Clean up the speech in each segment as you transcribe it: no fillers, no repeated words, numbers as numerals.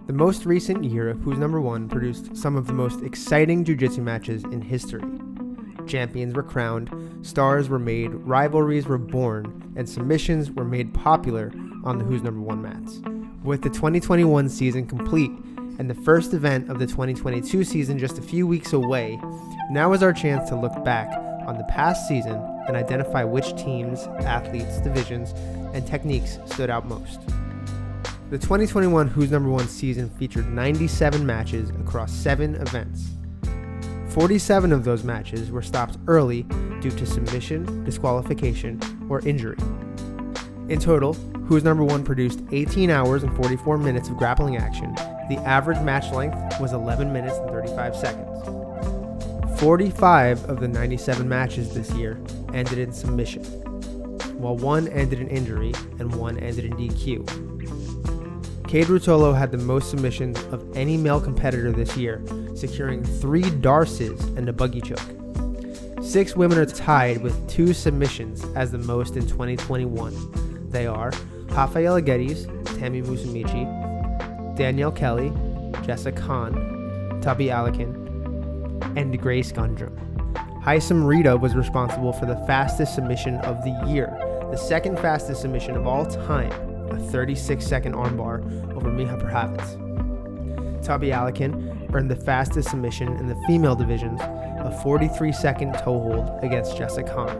The most recent year of Who's Number One produced some of the most exciting jiu-jitsu matches in history. Champions were crowned, stars were made, rivalries were born, and submissions were made popular on the Who's Number One mats. With the 2021 season complete and the first event of the 2022 season just a few weeks away, now is our chance to look back on the past season and identify which teams, athletes, divisions, and techniques stood out most. The 2021 Who's Number One season featured 97 matches across 7 events. 47 of those matches were stopped early due to submission, disqualification, or injury. In total, Who's Number One produced 18 hours and 44 minutes of grappling action. The average match length was 11 minutes and 35 seconds. 45 of the 97 matches this year ended in submission, while one ended in injury and one ended in DQ. Cade Rutolo had the most submissions of any male competitor this year, securing 3 darces and a buggy choke. 6 women are tied with 2 submissions as the most in 2021. They are Rafaela Geddes, Tammy Musumeci, Danielle Kelly, Jessica Khan, Tabi Alakin, and Grace Gundrum. Haisam Rita was responsible for the fastest submission of the year, the second fastest submission of all time, a 36-second armbar over Miha Perhavitz. Tabi Alakin earned the fastest submission in the female divisions, a 43-second toe hold against Jessica Khan.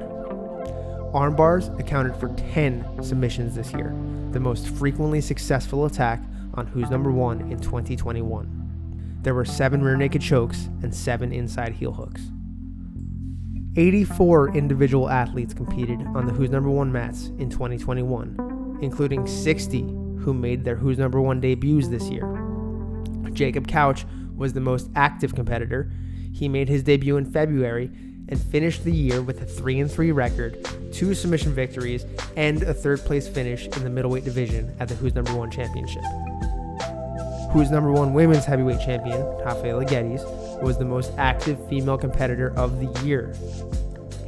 Armbars accounted for 10 submissions this year, the most frequently successful attack on Who's Number One in 2021. There were 7 rear naked chokes and 7 inside heel hooks. 84 individual athletes competed on the Who's Number One mats in 2021, including 60 who made their Who's Number One debuts this year. Jacob Couch was the most active competitor. He made his debut in February and finished the year with a 3-3 record, 2 submission victories, and a 3rd place finish in the middleweight division at the Who's Number One Championship. Who's Number One Women's Heavyweight Champion, Rafaela Geddes, was the most active female competitor of the year.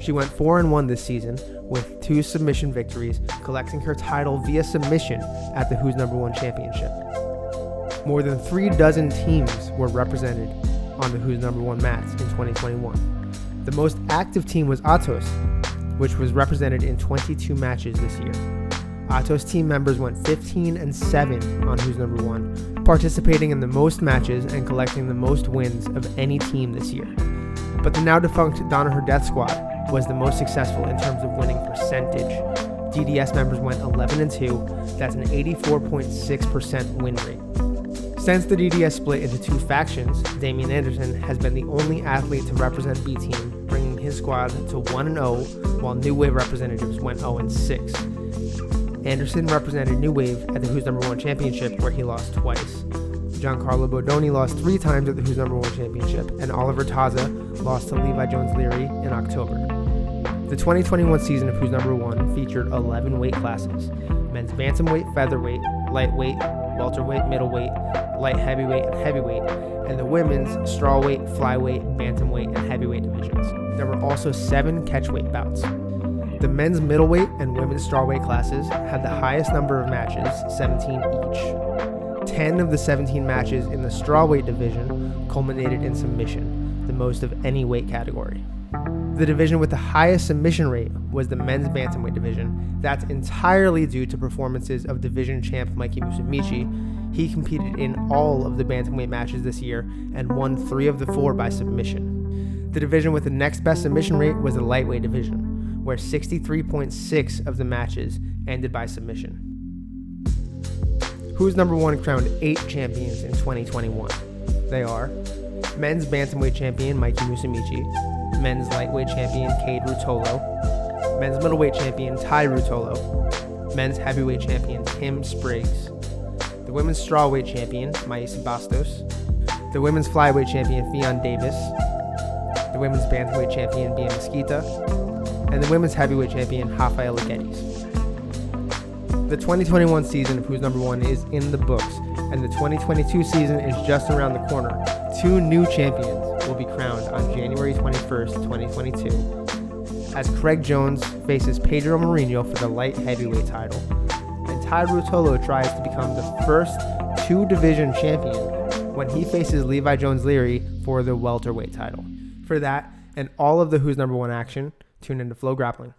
She went 4-1 this season with 2 submission victories, collecting her title via submission at the Who's Number One Championship. More than 36 teams were represented on the Who's Number One mats in 2021. The most active team was Atos, which was represented in 22 matches this year. Atos team members went 15-7 on Who's Number One, participating in the most matches and collecting the most wins of any team this year. But the now defunct Danaher Death Squad was the most successful in terms of winning percentage. DDS members went 11-2, that's an 84.6% win rate. Since the DDS split into 2 factions, Damian Anderson has been the only athlete to represent B Team, bringing his squad to 1-0, while New Wave representatives went 0-6. Anderson represented New Wave at the Who's Number One Championship, where he lost twice. Giancarlo Bodoni lost 3 times at the Who's Number One Championship, and Oliver Taza lost to Levi Jones-Leary in October. The 2021 season of Who's Number One featured 11 weight classes: men's bantamweight, featherweight, lightweight, welterweight, middleweight, light heavyweight, and heavyweight, and the women's strawweight, flyweight, bantamweight, and heavyweight divisions. There were also 7 catchweight bouts. The men's middleweight and women's strawweight classes had the highest number of matches, 17 each. 10 of the 17 matches in the strawweight division culminated in submission, the most of any weight category. The division with the highest submission rate was the men's bantamweight division. That's entirely due to performances of division champ Mikey Musumeci. He competed in all of the bantamweight matches this year and won 3 of the 4 by submission. The division with the next best submission rate was the lightweight division, where 63.6% of the matches ended by submission. Who's Number One crowned 8 champions in 2021. They are men's bantamweight champion Mikey Musumeci, men's lightweight champion Cade Rutolo, men's middleweight champion Ty Rutolo, men's heavyweight champion Tim Spriggs, the women's strawweight champion Maisa Bastos, the women's flyweight champion Fionn Davis, the women's bantamweight champion Bia Mesquita, and the women's heavyweight champion Rafaela Geddes. The 2021 season of Who's Number One is in the books, and the 2022 season is just around the corner. 2 new champions will be crowned on January 21st, 2022, as Craig Jones faces Pedro Mourinho for the light heavyweight title, and Ty Rutolo tries to become the first 2-division champion when he faces Levi Jones-Leary for the welterweight title. For that and all of the Who's Number One action, tune into FloGrappling.